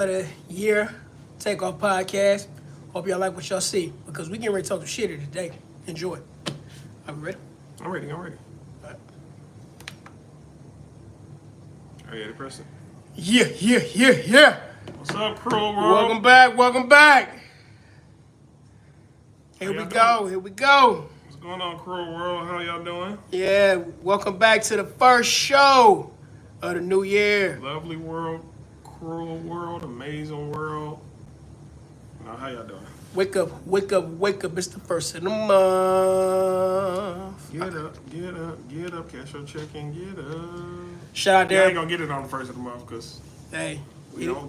of the year Takeoff podcast. Hope y'all like what y'all see because we getting ready to talk some shit here today. Enjoy. Are we ready? I'm ready. All right. Are you ready, person? Yeah. What's up, Cruel World? Welcome back. Here How we y'all go. What's going on, Cruel World? How y'all doing? Yeah, welcome back to the first show of the new year. Lovely world, cruel world, amazing world. How y'all doing? Wake up. It's the first of the month. Get up, cash your check and get up. Shout out I there. ain't gonna get it on the first of the month because Hey, we don't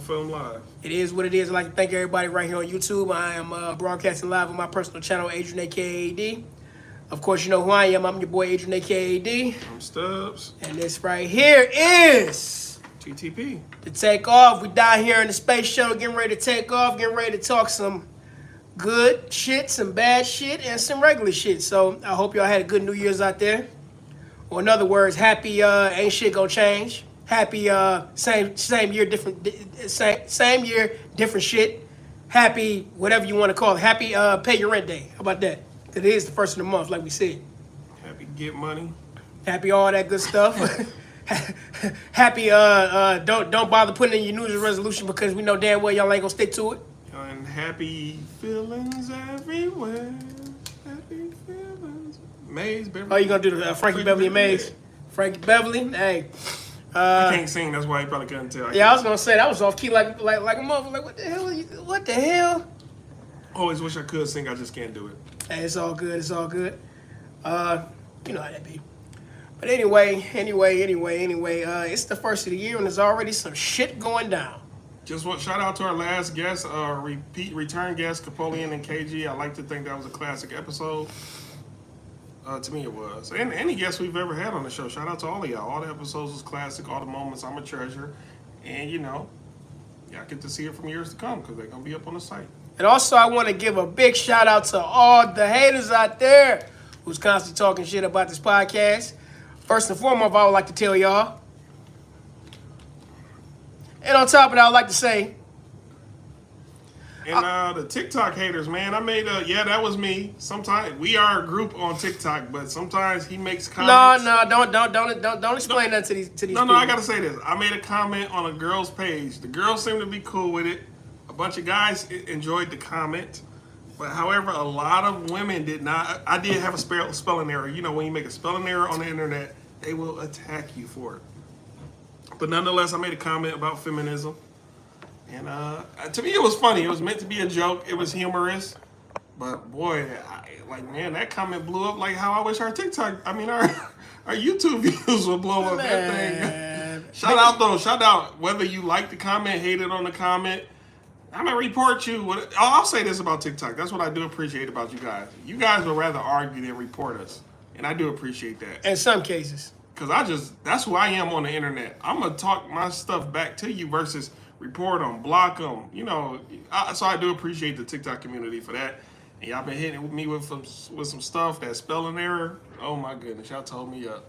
film live. it is what it is. I'd like to thank everybody right here on YouTube. I am broadcasting live on my personal channel, Adrian AKAD. Of course, you know who I am. I'm your boy, Adrian AKAD. I'm Stubbs. And this right here is TTP. the Takeoff. We down here in the space shuttle getting ready to take off, getting ready to talk some good shit, some bad shit, and some regular shit. So I hope y'all had a good New Year's out there. Or in other words, happy ain't shit gonna change. Happy same year, same year, different shit. Happy whatever you want to call it. Happy pay your rent day. How about that? It is the first of the month, like we said. Happy get money. Happy all that good stuff. Happy don't bother putting in your New Year's resolution because we know damn well y'all ain't gonna stick to it. And happy feelings everywhere. Happy feelings. Maze, Beverly. Oh, you gonna do the Frankie Beverly and Maze? Frankie Beverly, hey. I can't sing. That's why you probably couldn't tell. Yeah, I was gonna say that was off key like a motherfucker. Like what the hell? What the hell? Always wish I could sing. I just can't do it. Hey, it's all good. You know how that be. But anyway, it's the first of the year and there's already some shit going down. Just want shout out to our last guest, return guest, Capolian and KG. I like to think that was a classic episode. To me, it was. And any guest we've ever had on the show. Shout out to all of y'all. All the episodes was classic. All the moments I'm a treasure. And y'all get to see it from years to come because they're gonna be up on the site. And also, I want to give a big shout out to all the haters out there who's constantly talking shit about this podcast. First and foremost, I would like to tell y'all. And on top of that, I'd like to say. And the TikTok haters, man, I made that was me. Sometimes we are a group on TikTok, but sometimes he makes comments. Don't explain that to these people. No, I gotta say this. I made a comment on a girl's page. The girls seemed to be cool with it. A bunch of guys enjoyed the comment. But however, a lot of women did not. I did have a spelling error. You know, when you make a spelling error on the internet, they will attack you for it. But nonetheless, I made a comment about feminism. And to me, it was funny. It was meant to be a joke. It was humorous. But boy, man, that comment blew up like how I wish our YouTube views would blow up. That thing. Shout out. Whether you like the comment, hated on the comment, I'm going to report you. I'll say this about TikTok. That's what I do appreciate about you guys. You guys would rather argue than report us. And I do appreciate that. In some cases. Because that's who I am on the internet. I'm going to talk my stuff back to you versus report them, block them. So I do appreciate the TikTok community for that. And y'all been hitting me with some stuff, that spelling error. Oh my goodness, y'all told me up.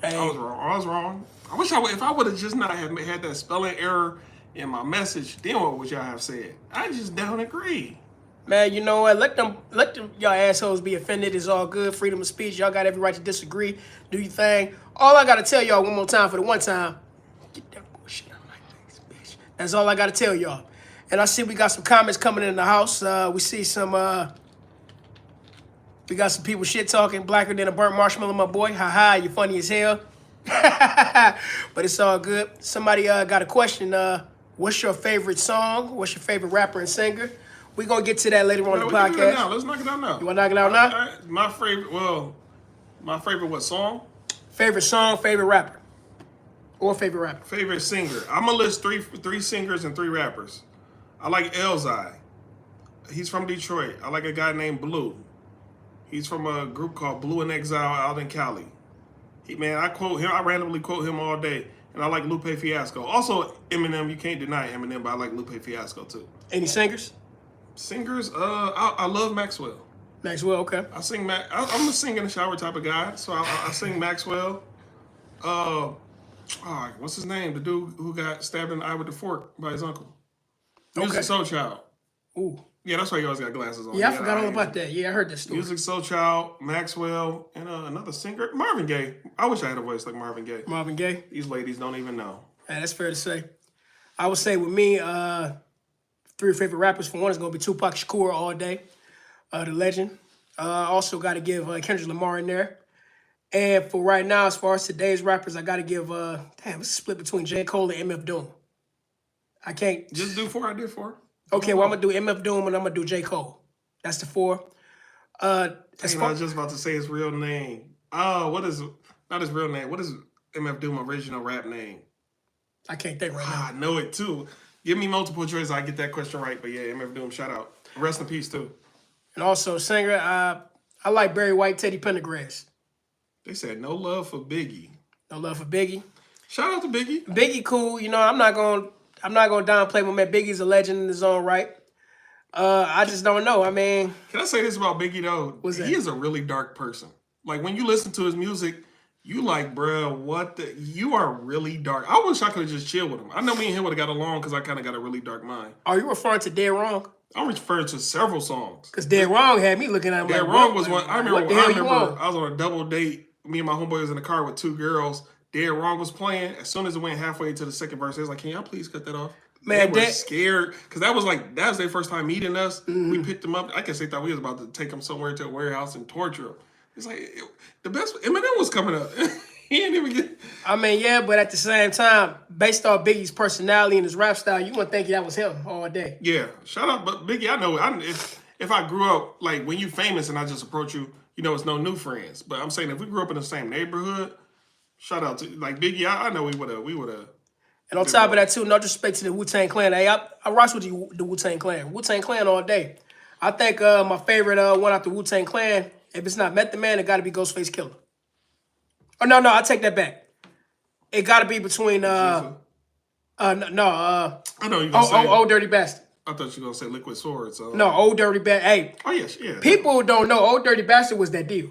Hey. I was wrong. I wish if I would have just not had that spelling error in my message, then what would y'all have said? I just don't agree. Man, you know what? Let them y'all assholes be offended. It's all good. Freedom of speech. Y'all got every right to disagree. Do your thing. All I gotta tell y'all one more time for the one time. Get that bullshit out of my face, bitch. That's all I gotta tell y'all. And I see we got some comments coming in the house. We see some we got some people shit talking blacker than a burnt marshmallow, my boy. Ha, you funny as hell. But it's all good. Somebody got a question. What's your favorite song? What's your favorite rapper and singer? We're going to get to that later on in the podcast. Let's knock it out now. You want to knock it out now? My favorite what song? Favorite song, favorite rapper. Or favorite rapper. Favorite singer. I'm going to list three singers and 3 rappers. I like Elzai. He's from Detroit. I like a guy named Blue. He's from a group called Blue in Exile out in Cali. I quote him. I randomly quote him all day. And I like Lupe Fiasco. Also, Eminem. You can't deny Eminem, but I like Lupe Fiasco too. Any singers? Singers? I love Maxwell. Maxwell, okay. I sing I'm a sing in the shower type of guy, so I sing Maxwell. What's his name? The dude who got stabbed in the eye with the fork by his uncle. Music Soul Child. Ooh. Yeah, that's why you always got glasses on. Yeah, I forgot all about that. Yeah, I heard that story. Music Soul Child, Maxwell, and another singer, Marvin Gaye. I wish I had a voice like Marvin Gaye. Marvin Gaye. These ladies don't even know. Yeah, that's fair to say. I would say with me, three favorite rappers. For one, is gonna be Tupac Shakur all day, the legend. Also got to give Kendrick Lamar in there. And for right now, as far as today's rappers, I got to give damn, it's a split between J. Cole and MF Doom. I can't just do 4. I did 4. Okay, well I'm gonna do MF Doom and I'm gonna do J. Cole. That's the 4. I was just about to say his real name. Oh, what is not his real name? What is MF Doom original rap name? I can't think right now. I know it too. Give me multiple choice. I get that question right. But yeah, MF Doom, shout out. Rest in peace too. And also singer, I like Barry White, Teddy Pendergrass. They said no love for Biggie. No love for Biggie. Shout out to Biggie. Biggie cool. You know, I'm not gonna downplay my man. Biggie's a legend in his own right. I just don't know. I mean, can I say this about Biggie though? What's that? He is a really dark person. Like when you listen to his music, you like, bruh, what the? You are really dark. I wish I could have just chilled with him. I know me and him would have got along because I kind of got a really dark mind. Are you referring to Dead Wrong? I'm referring to several songs. Because Dead Wrong had me looking at him. Dead like, Wrong was one. I remember I was on a double date. Me and my homeboy was in the car with 2 girls. Dead Wrong was playing. As soon as it went halfway to the second verse, they was like, "Can y'all please cut that off?" Man, they were scared because that was their first time meeting us. Mm-hmm. We picked them up. I guess they thought we was about to take them somewhere to a warehouse and torture them. It's like the best. Eminem was coming up. He didn't even get. I mean, yeah, but at the same time, based off Biggie's personality and his rap style, you wouldn't think that was him all day. Yeah, shout out, but Biggie, I know. If I grew up like when you famous and I just approach you, you know, it's no new friends. But I'm saying if we grew up in the same neighborhood, shout out to like Biggie. I know we would have. And on top of that too, no disrespect to the Wu-Tang Clan. Hey, I rock with the Wu-Tang Clan. Wu-Tang Clan all day. I think my favorite one out the Wu-Tang Clan, if it's not Method Man, it got to be Ghostface Killer. Oh no, I take that back. It got to be between I know you gonna say Old Dirty Bastard. I thought you were gonna say Liquid Swords. No, Old Dirty Bastard. Hey. Oh yes, yeah. People don't know Old Dirty Bastard was that deal.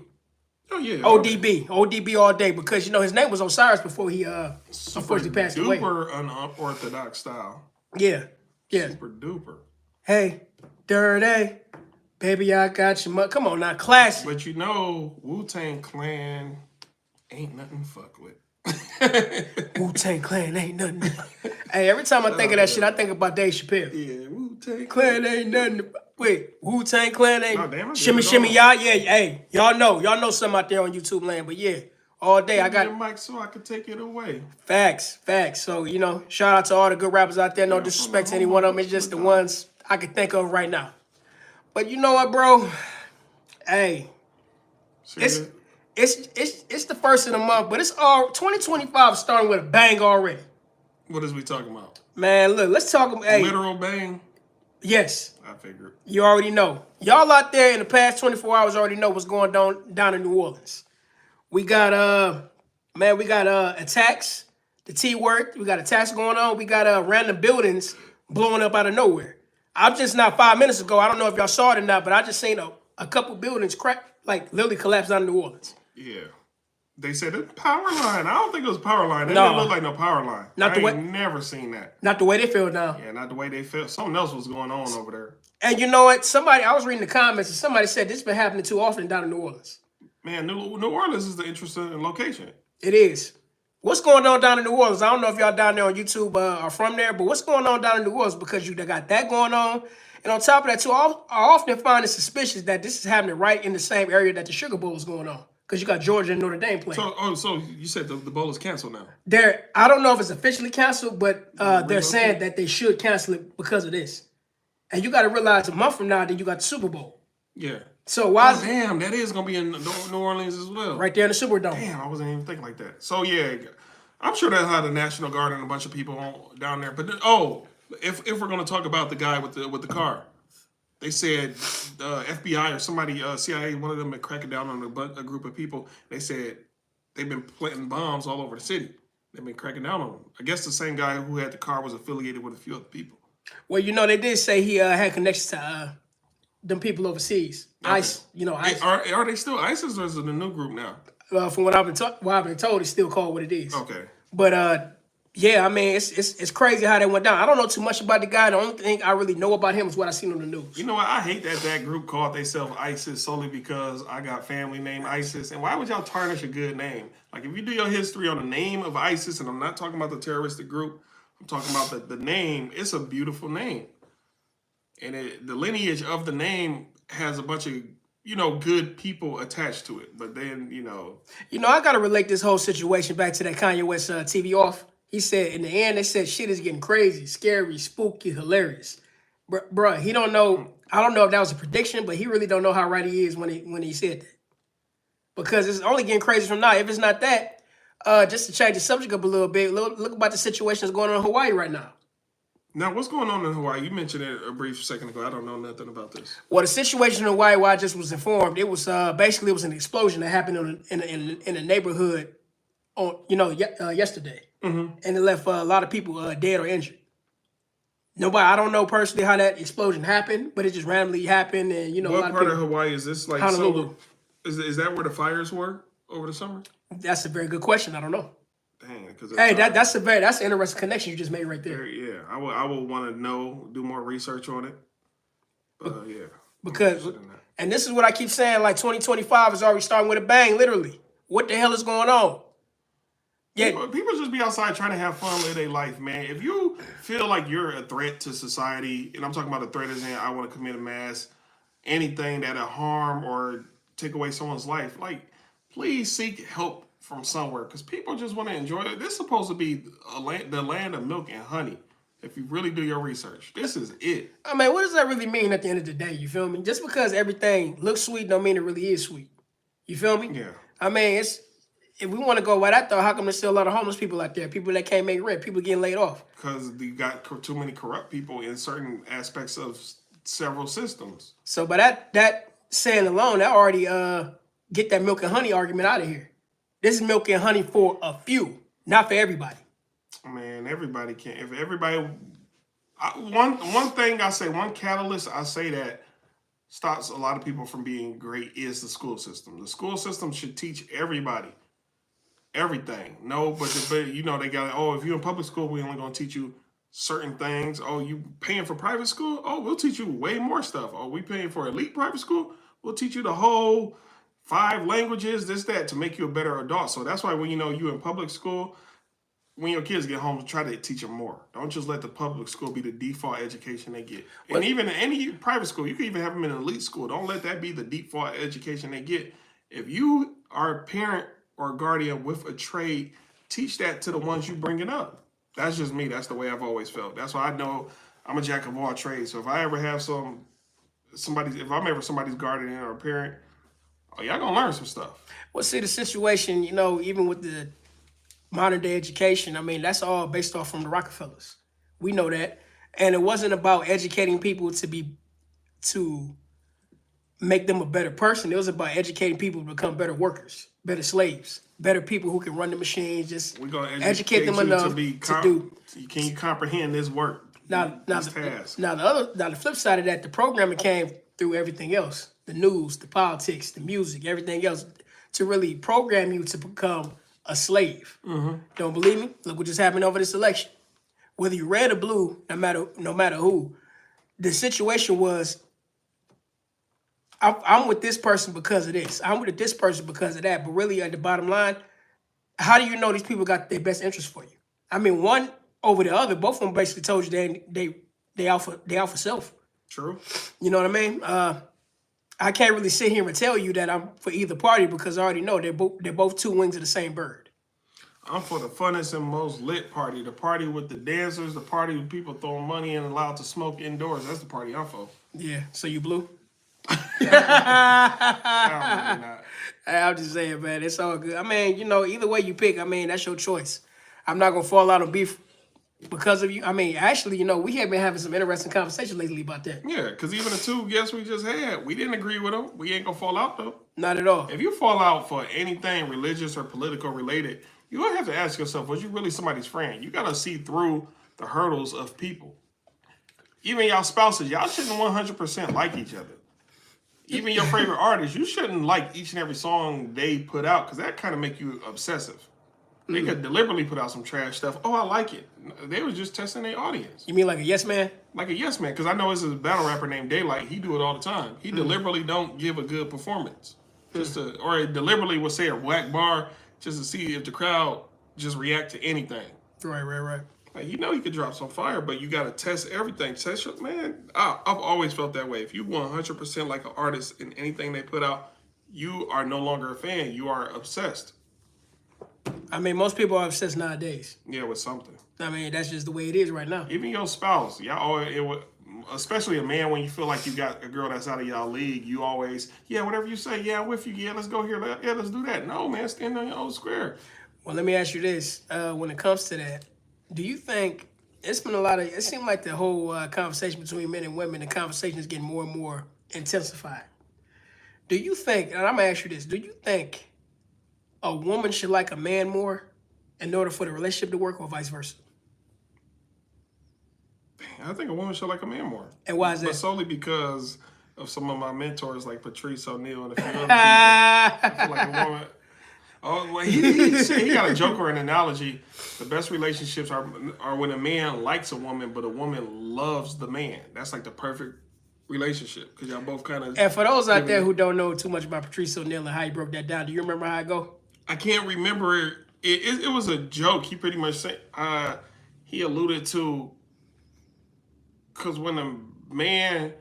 Oh yeah. ODB all day because you know his name was Osiris before he unfortunately passed away. Super unorthodox style. Yeah. Super duper. Hey, Dirty, baby, I got you. Come on now, classic. But you know, Wu-Tang Clan ain't nothing to fuck with. Wu-Tang Clan ain't nothing. Hey, every time I think of that shit, I think about Dave Chappelle. Yeah, Wu-Tang Clan ain't nothing. Wait, Wu-Tang Clan ain't. Oh, damn, shimmy, y'all. Yeah, hey, y'all know something out there on YouTube land. But yeah, all day I got. Give me the mic so I could take it away. Facts. So you know, shout out to all the good rappers out there. No disrespect to any one of them. It's just the ones I can think of right now. But you know what, bro? Hey, it's the first of the month, but it's all 2025 starting with a bang already. What is we talking about? Man, look, let's talk. Hey, literal bang. Yes. I figured. You already know. Y'all out there in the past 24 hours already know what's going down in New Orleans. We got attacks, the T word. We got attacks going on. We got random buildings blowing up out of nowhere. I'm just not 5 minutes ago. I don't know if y'all saw it or not, but I just seen a couple buildings crack, like literally collapse down in New Orleans. Yeah. They said it's power line. I don't think it was power line. It didn't look like no power line. I ain't never seen that. Not the way they feel now. Yeah, not the way they feel. Something else was going on over there. And you know what? I was reading the comments and somebody said this been happening too often down in New Orleans. Man, New Orleans is the interesting location. It is. What's going on down in New Orleans? I don't know if y'all down there on YouTube are from there, but what's going on down in New Orleans? Because you got that going on. And on top of that, too, I often find it suspicious that this is happening right in the same area that the Sugar Bowl is going on. Because you got Georgia and Notre Dame playing. So you said the bowl is canceled now? I don't know if it's officially canceled, but they're saying that they should cancel it because of this. And you got to realize a month from now, then you got the Super Bowl. Yeah. So why? Damn, that is gonna be in New Orleans as well. Right there in the Superdome. Damn, I wasn't even thinking like that. So yeah, I'm sure that had the National Guard and a bunch of people down there. But if we're gonna talk about the guy with the car, they said FBI or somebody, CIA, one of them been cracking down on a group of people. They said they've been planting bombs all over the city. They've been cracking down on them. I guess the same guy who had the car was affiliated with a few other people. Well, you know, they did say he had connections to them people overseas. Okay. ICE, ICE. Are they still ISIS or is it a new group now? From what I've been told, it's still called what it is. Okay. But Yeah, I mean, it's crazy how that went down. I don't know too much about the guy. The only thing I really know about him is what I seen on the news. You know what? I hate that group called themselves ISIS solely because I got family named ISIS. And why would y'all tarnish a good name? Like, if you do your history on the name of ISIS, and I'm not talking about the terroristic group, I'm talking about the name. It's a beautiful name. And the lineage of the name has a bunch of, good people attached to it. But then, I gotta relate this whole situation back to that Kanye West TV off. He said in the end, they said shit is getting crazy, scary, spooky, hilarious. Bruh, he don't know. I don't know if that was a prediction, but he really don't know how right he is when he said that. Because it's only getting crazy from now. If it's not that, just to change the subject up a little bit, look about the situation that's going on in Hawaii right now. now what's going on in Hawaii? You mentioned it a brief second ago. I don't know nothing about this. Well, the situation in Hawaii, where I just was informed, it was basically it was an explosion that happened in a neighborhood on yesterday, and it left a lot of people dead or injured. Nobody, I don't know personally how that explosion happened, but it just randomly happened, and a What lot of part people. of Hawaii is this? Like, Honolulu. so is that where the fires were over the summer? That's a very good question. I don't know. Dang, because Hey, that's an interesting connection you just made right there. yeah. I will want to know, do more research on it. But yeah, Because, and this is what I keep saying, like 2025 is already starting with a bang, literally. What the hell is going on? Yeah, people just be outside trying to have fun, live their life, man. If you feel like you're a threat to society, and I'm talking about a threat as in I want to commit a mass, anything that'll harm or take away someone's life, like, please seek help from somewhere, because people just want to enjoy it. This is supposed to be the land of milk and honey. If you really do your research, this is it. I mean, what does that really mean at the end of the day? You feel me? Just because everything looks sweet don't mean it really is sweet. You feel me? Yeah. I mean, if we want to go by that though, how come there's still a lot of homeless people out there? People that can't make rent, people getting laid off. Because you got too many corrupt people in certain aspects of several systems. So by that saying alone, that already get that milk and honey argument out of here. This is milk and honey for a few, not for everybody. Man, everybody can. If everybody, one thing I say, one catalyst I say that stops a lot of people from being great is the school system. The school system should teach everybody everything. No, but they got, if you're in public school, we only gonna teach you certain things. Oh, you paying for private school? Oh, we'll teach you way more stuff. Oh, we paying for elite private school? We'll teach you the whole 5 languages, this, that, to make you a better adult. So that's why when you in public school, when your kids get home, try to teach them more. Don't just let the public school be the default education they get. And even in any private school, you can even have them in an elite school. Don't let that be the default education they get. If you are a parent or a guardian with a trade, teach that to the ones you bringing up. That's just me. That's the way I've always felt. That's why I know I'm a jack of all trades. So if I ever have if I'm ever somebody's guardian or a parent, y'all gonna learn some stuff. Well, see, the situation, even with the modern day education, I mean, that's all based off from the Rockefellers. We know that. And it wasn't about educating people to make them a better person. It was about educating people to become better workers, better slaves, better people who can run the machines, just We're gonna educate them enough to do. Can you comprehend this work? Now task. the flip side of that, the programming came through everything else. The news, the politics, the music, everything else, to really program you to become a slave. Don't believe me? Look what just happened over this election. Whether you red or blue, no matter who, the situation was, I'm with this person because of this. I'm with this person because of that. But really, at the bottom line, how do you know these people got their best interest for you? I mean, one over the other, both of them basically told you they out for self. True. You know what I mean? I can't really sit here and tell you that I'm for either party because I already know they're both two wings of the same bird. I'm for the funnest and most lit party. The party with the dancers, the party with people throwing money and allowed to smoke indoors. That's the party I'm for. Yeah, so you blue? Really not. I'm just saying, man, it's all good. I mean, either way you pick, I mean, that's your choice. I'm not going to fall out on beef because of you. I mean, actually, we have been having some interesting conversations lately about that. Yeah, because even the 2 guests we just had, we didn't agree with them. We ain't going to fall out, though. Not at all. If you fall out for anything religious or political related, you gonna have to ask yourself, was you really somebody's friend? You got to see through the hurdles of people. Even y'all spouses, y'all shouldn't 100% like each other. Even your favorite artists, you shouldn't like each and every song they put out because that kind of make you obsessive. They could deliberately put out some trash stuff. Oh, I like it. They was just testing their audience. You mean like a yes man? Like a yes man, because I know it's a battle rapper named Daylight. He do it all the time. He deliberately don't give a good performance, or deliberately will say a whack bar just to see if the crowd just react to anything. Right. Like, you know, he could drop some fire, but you got to test everything. Test your man. I've always felt that way. If you 100% like an artist in anything they put out, you are no longer a fan. You are obsessed. I mean, most people are obsessed nowadays. Yeah, with something. I mean, that's just the way it is right now. Even your spouse, especially a man, when you feel like you got a girl that's out of y'all league, you always, yeah, whatever you say, yeah, I'm with you, yeah, let's go here, yeah, let's do that. No, man, stand on your own square. Well, let me ask you this: when it comes to that, do you think it's been a lot of? It seemed like the whole conversation between men and women, the conversation is getting more and more intensified. Do you think? And I'm gonna ask you this: do you think a woman should like a man more in order for the relationship to work, or vice versa? I think a woman should like a man more. And why is that? But solely because of some of my mentors like Patrice O'Neal and a few other people. I feel like a woman. Oh, well, he got a joke or an analogy. The best relationships are when a man likes a woman, but a woman loves the man. That's like the perfect relationship because y'all both kind of. And for those out there who don't know too much about Patrice O'Neal and how he broke that down, do you remember how it go? I can't remember it. It was a joke. He pretty much said he alluded to because when a man,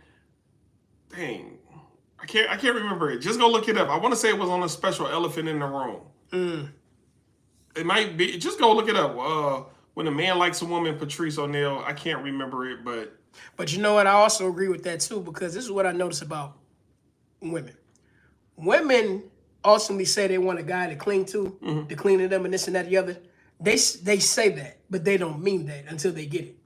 dang, I can't remember it. Just go look it up. I want to say it was on a special Elephant in the Room. It might be. Just go look it up. When a man likes a woman, Patrice O'Neal. I can't remember it, but you know what? I also agree with that too because this is what I notice about women. Women ultimately say they want a guy to cling to, to clean to them, and this and that, the other. They say that, but they don't mean that until they get it.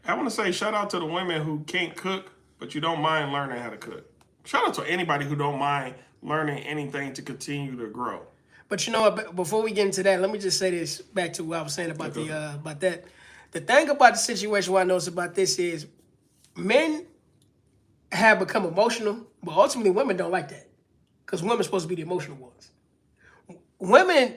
I want to say shout out to the women who can't cook, but you don't mind learning how to cook. Shout out to anybody who don't mind learning anything to continue to grow. But you know what? Before we get into that, let me just say this back to what I was saying about about that. The thing about the situation, what I notice about this is, men have become emotional, but ultimately women don't like that, because women are supposed to be the emotional ones. Women,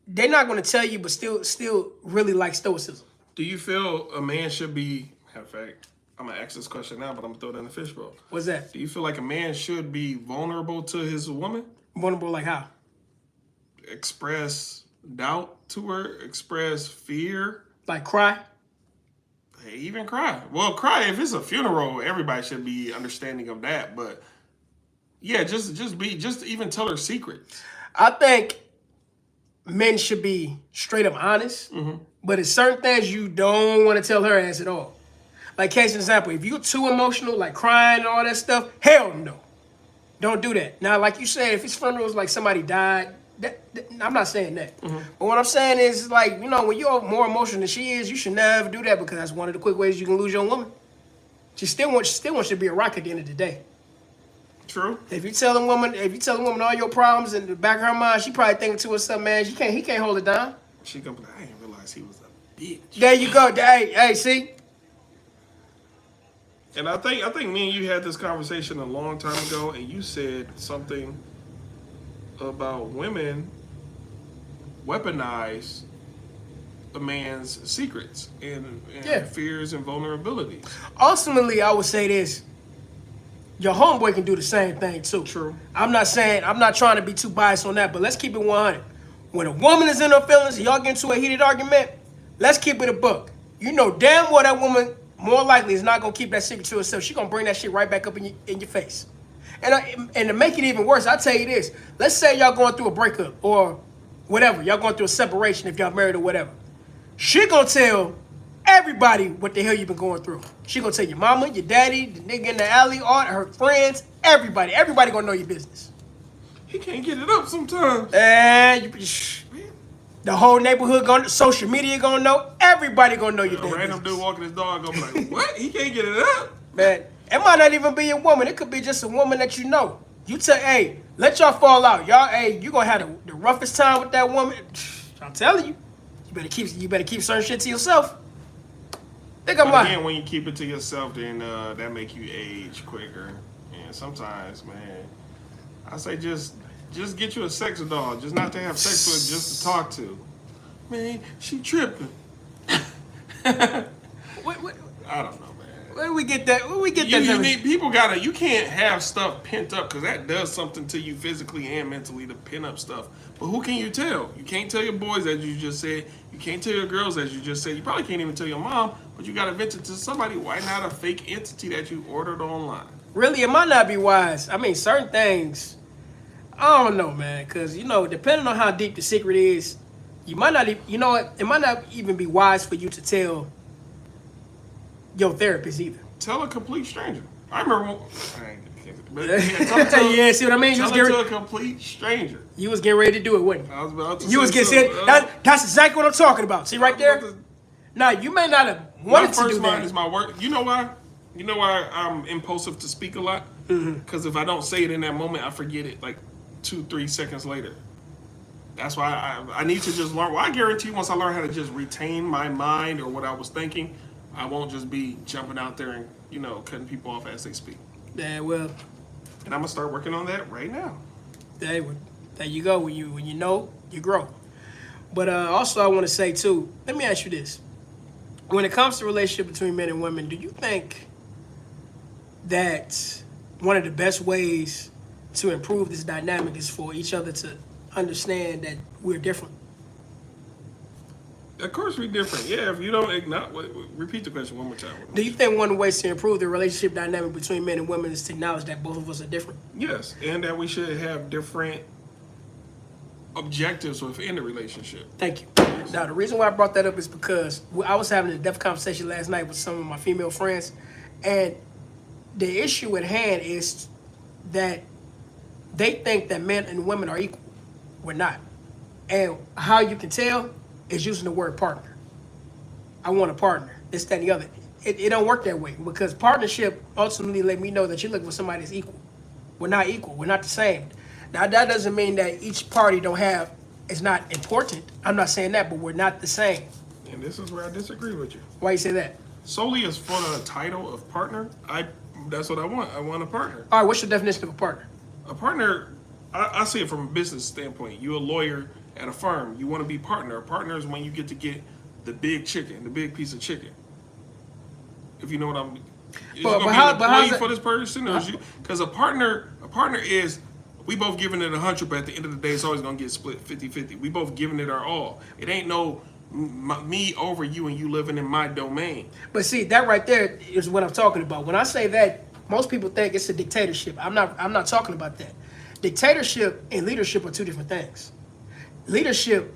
they're not going to tell you, but still really like stoicism. Do you feel a man should be? In fact, I'm gonna ask this question now, but I'm gonna throw it in the fishbowl. What's that? Do you feel like a man should be vulnerable to his woman? Vulnerable like how? Express doubt to her, express fear. Like cry? Hey, even cry. Well, cry if it's a funeral. Everybody should be understanding of that. But yeah, just even tell her secrets. I think men should be straight up honest, but it's certain things you don't want to tell her ass at all. Like case in example, if you're too emotional, like crying and all that stuff, hell no, don't do that. Now, like you said, if it's funerals, like somebody died. I'm not saying that. But what I'm saying is, like, you know, when you're more emotional than she is, you should never do that because that's one of the quick ways you can lose your woman. She still wants you to be a rock at the end of the day. True. If you tell a woman all your problems in the back of her mind, she probably thinking to herself, man, he can't hold it down. She gonna be like, I didn't realize he was a bitch. There you go. Hey, see? And I think me and you had this conversation a long time ago, and you said something about women weaponize a man's secrets and fears and vulnerabilities. Ultimately, I would say this. Your homeboy can do the same thing too. True. I'm not trying to be too biased on that, but let's keep it 100. When a woman is in her feelings and y'all get into a heated argument, let's keep it a buck. You know damn well that woman more likely is not gonna keep that secret to herself. She's gonna bring that shit right back up in your face. And to make it even worse, I'll tell you this. Let's say y'all going through a breakup or whatever. Y'all going through a separation if y'all married or whatever. She gonna tell everybody what the hell you been going through. She gonna tell your mama, your daddy, the nigga in the alley, all her friends, everybody. Everybody gonna know your business. He can't get it up sometimes. And the whole neighborhood social media gonna know. Everybody gonna know your business. Random dude walking his dog gonna be like, what? He can't get it up? Man, it might not even be a woman. It could be just a woman that you know. You tell, hey, let y'all fall out. Y'all, hey, you gonna have the roughest time with that woman. I'm telling you. You better keep certain shit to yourself. Think I'm lying. Again, when you keep it to yourself, then that make you age quicker. And sometimes, man, I say just get you a sex doll, just not to have sex with, just to talk to. Man, she tripping. What, I don't know, man. where do we get that? Where we get You, that? you need people gotta. You can't have stuff pent up because that does something to you physically and mentally to pin up stuff. But who can you tell? You can't tell your boys as you just said. You can't tell your girls as you just said. You probably can't even tell your mom. But you gotta vent it to somebody. Why not a fake entity that you ordered online? Really, it might not be wise. I mean, certain things. I don't know, man. Because depending on how deep the secret is, you might not. You know what? It might not even be wise for you to tell your therapist either. Tell a complete stranger. I remember. But Yeah, see what I mean? Tell it to a complete stranger. You was getting ready to do it, wasn't you? I was about to You was say getting that's exactly what I'm talking about. See right there? Now you may not have My wanted to do first mind that. is my work. You know why? You know why I'm impulsive to speak a lot? Because if I don't say it in that moment, I forget it like 2-3 seconds later. That's why I need to just learn. Well, I guarantee you, once I learn how to just retain my mind or what I was thinking, I won't just be jumping out there and cutting people off as they speak. Yeah, well, And I'm gonna start working on that right now. there you go. When you know, you grow. But also, I want to say too. Let me ask you this: when it comes to relationship between men and women, do you think that one of the best ways to improve this dynamic is for each other to understand that we're different? Of course, we're different. Yeah, if you don't acknowledge, repeat the question one more time. Do you think one of the ways to improve the relationship dynamic between men and women is to acknowledge that both of us are different? Yes, and that we should have different objectives within the relationship. Thank you. Now, the reason why I brought that up is because I was having a depth conversation last night with some of my female friends, and the issue at hand is that they think that men and women are equal. We're not. And how you can tell is using the word partner. I want a partner. This, that, and the other. It don't work that way because partnership ultimately let me know that you're looking for somebody that's equal. We're not equal. We're not the same. Now, that doesn't mean that each party is not important. I'm not saying that, but we're not the same. And this is where I disagree with you. Why you say that? Solely as for the title of partner, that's what I want. I want a partner. All right, what's your definition of a partner? A partner, I see it from a business standpoint. You're a lawyer at a firm. You want to be partner. A partner is when you get the big chicken, the big piece of chicken. If you know what I'm. Is But you gonna how- be but an how's employee that- for this person, or because a partner is we both giving it 100, but at the end of the day, it's always gonna get split 50-50. We both giving it our all. It ain't no me over you and you living in my domain. But see, that right there is what I'm talking about. When I say that, most people think it's a dictatorship. I'm not talking about that. Dictatorship and leadership are two different things. Leadership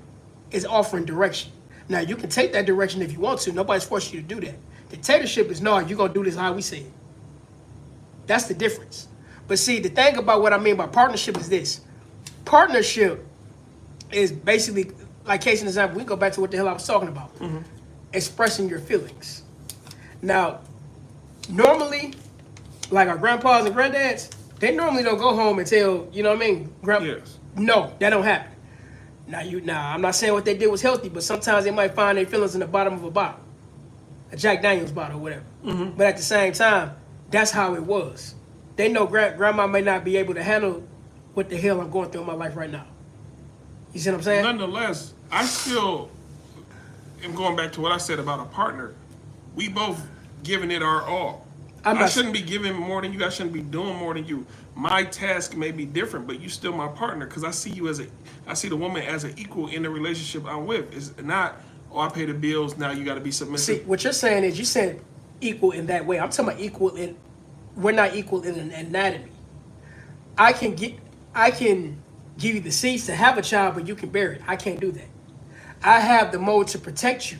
is offering direction. Now, you can take that direction if you want to. Nobody's forcing you to do that. Dictatorship is, no, you're going to do this how we say it. That's the difference. But see, the thing about what I mean by partnership is this. Partnership is basically, like case in example, we can go back to what the hell I was talking about. Expressing your feelings. Now, normally, like our grandpas and granddads, they normally don't go home and tell, you know what I mean? Yes. No, that don't happen. Now, I'm not saying what they did was healthy, but sometimes they might find their feelings in the bottom of a bottle. A Jack Daniels bottle or whatever. But at the same time, that's how it was. They know grandma may not be able to handle what the hell I'm going through in my life right now. You see what I'm saying? Nonetheless, I still am going back to what I said about a partner. We both giving it our all. I shouldn't be giving more than you. I shouldn't be doing more than you. My task may be different, but you still my partner because I see you I see the woman as an equal in the relationship I'm with. It's not, oh, I pay the bills, now you got to be submissive. See, what you're saying is you said equal in that way. I'm talking about equal in, we're not equal in an anatomy. I can give you the seeds to have a child, but you can bear it. I can't do that. I have the mode to protect you.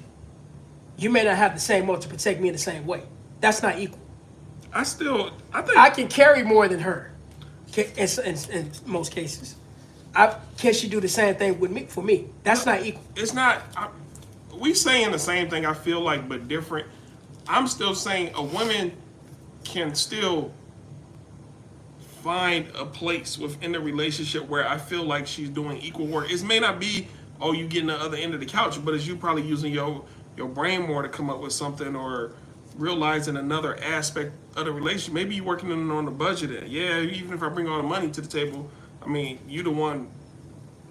You may not have the same mode to protect me in the same way. That's not equal. I think I can carry more than her in most cases. Can she do the same thing with me? For me, that's not equal. it's not. We saying the same thing. I feel like, but different. I'm still saying a woman can still find a place within the relationship where I feel like she's doing equal work. It may not be, oh, you getting the other end of the couch, but it's you probably using your brain more to come up with something or realizing another aspect of the relationship. Maybe you're working on the budget. Yeah, even if I bring all the money to the table, I mean, you the one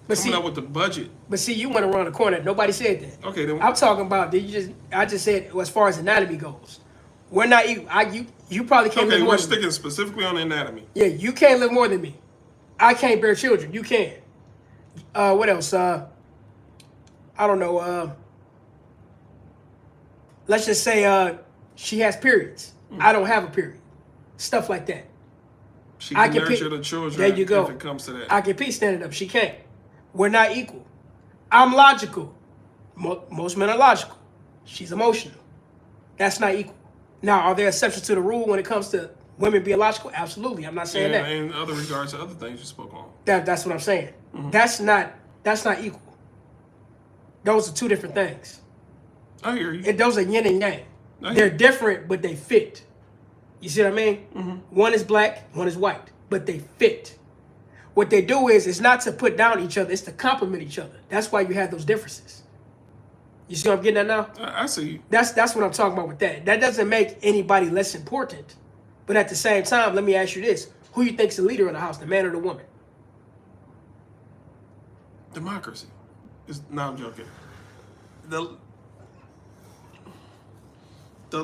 Coming up with the budget. But see, you went around the corner. Nobody said that. Okay, then. I'm talking about. I just said as far as anatomy goes, we're not equal. You probably can't live Okay, more we're than me. sticking specifically on anatomy. Yeah, you can't live more than me. I can't bear children. You can. What else? I don't know. Let's just say she has periods. I don't have a period. Stuff like that. She can nurture the children. There you go. If it comes to that. I can pee standing up. She can't. We're not equal. I'm logical. Most men are logical. She's emotional. That's not equal. Now, are there exceptions to the rule when it comes to women being logical? Absolutely. I'm not saying that. In other regards to other things you spoke on. That's what I'm saying. Mm-hmm. That's not equal. Those are two different things. I hear you. And those are yin and yang. They're different, but they fit. You see what I mean? Mm-hmm. One is black, one is white, but they fit. What they do is it's not to put down each other, it's to complement each other. That's why you have those differences. You see what I'm getting at now? I see you. That's what I'm talking about with that. That doesn't make anybody less important. But at the same time, let me ask you this. Who you think's the leader of the house, the man or the woman? Democracy. No, I'm joking. The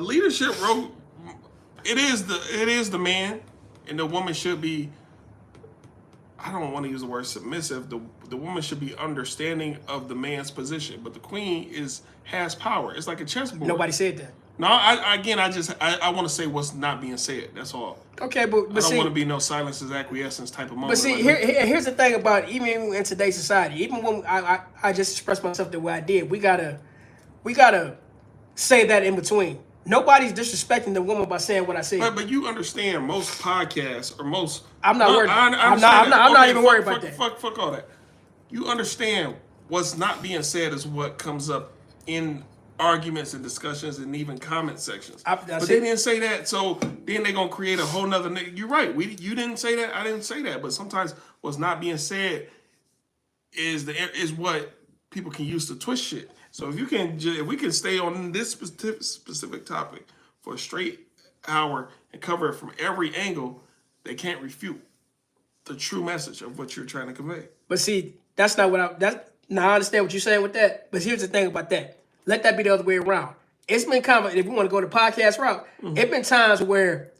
leadership role, it is the man, and the woman should be, I don't want to use the word submissive. The woman should be understanding of the man's position, but the queen has power. It's like a chessboard. Nobody said that. No, I want to say what's not being said. That's all. Okay, but I don't see, want to be no silence is acquiescence type of moment. But see, here's the thing about even in today's society, even when I just expressed myself the way I did, we gotta say that in between. Nobody's disrespecting the woman by saying what I said. But you understand most podcasts or most. I'm not worried. I'm I'm not even worried about that. Fuck all that. You understand what's not being said is what comes up in arguments and discussions and even comment sections. But they didn't say that, so then they're gonna create a whole nother. You're right. You didn't say that. I didn't say that. But sometimes what's not being said is what people can use to twist shit. So if we can stay on this specific topic for a straight hour and cover it from every angle, they can't refute the true message of what you're trying to convey. But see, that's not what now I understand what you're saying with that. But here's the thing about that. Let that be the other way around. It's been kind of, if we want to go the podcast route, it's been times where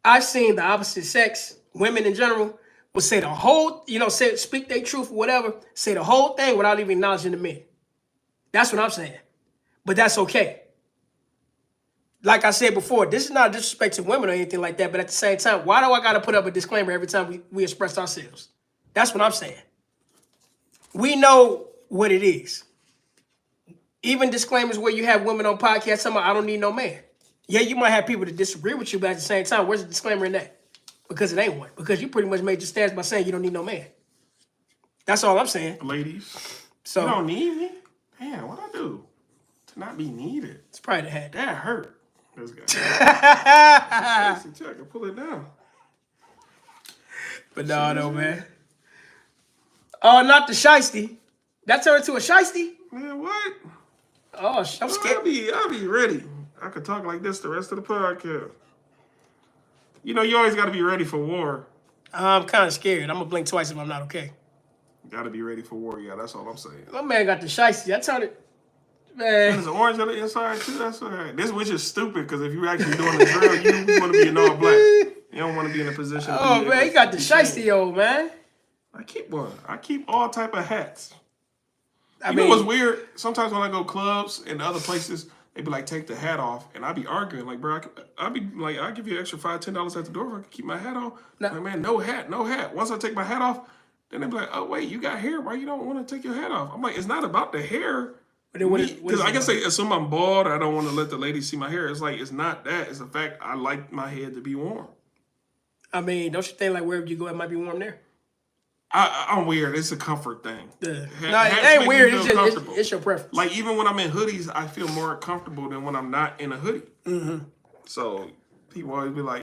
I've seen the opposite sex, women in general, will say the whole, speak their truth or whatever, say the whole thing without even acknowledging the men. That's what I'm saying. But that's okay. Like I said before, this is not a disrespect to women or anything like that, but at the same time, why do I got to put up a disclaimer every time we express ourselves? That's what I'm saying. We know what it is. Even disclaimers where you have women on podcasts saying, I don't need no man. Yeah, you might have people that disagree with you, but at the same time, where's the disclaimer in that? Because it ain't one. Because you pretty much made your stance by saying you don't need no man. That's all I'm saying. Ladies, so you don't need me? Damn, what I do to not be needed? It's probably the hat. That hurt. This guy. I can pull it down. But no, man. Oh, not the shiesty. That turned into a shiesty? Man, what? Oh, I'm scared. I'll be ready. I could talk like this the rest of the podcast. You always got to be ready for war. I'm kind of scared. I'm going to blink twice if I'm not okay. Got to be ready for war, yeah. That's all I'm saying. My man got the shiesty. I turned it. Man. There's an orange on the inside, too. That's all right. Which is stupid, because if you're actually doing the drill, you want to be in all black. You don't want to be in a position. Oh, man, he got the shiesty, old man. I keep one. I keep all type of hats. You know what's weird? Sometimes when I go clubs and other places, they be like, take the hat off. And I be arguing. Like, bro, I be like, I'll give you an extra $5, $10 at the door if I can keep my hat on. Like, man, no hat. Once I take my hat off, then they be like, oh, wait, you got hair. Why you don't want to take your hat off? I'm like, it's not about the hair. Because I can say, assume I'm bald, I don't want to let the ladies see my hair. It's like, it's not that. It's the fact I like my head to be warm. I mean, don't you think like wherever you go, it might be warm there? I'm weird. It's a comfort thing. Yeah. No, it ain't weird. It's your preference. Like, even when I'm in hoodies, I feel more comfortable than when I'm not in a hoodie. Mm-hmm. So people always be like,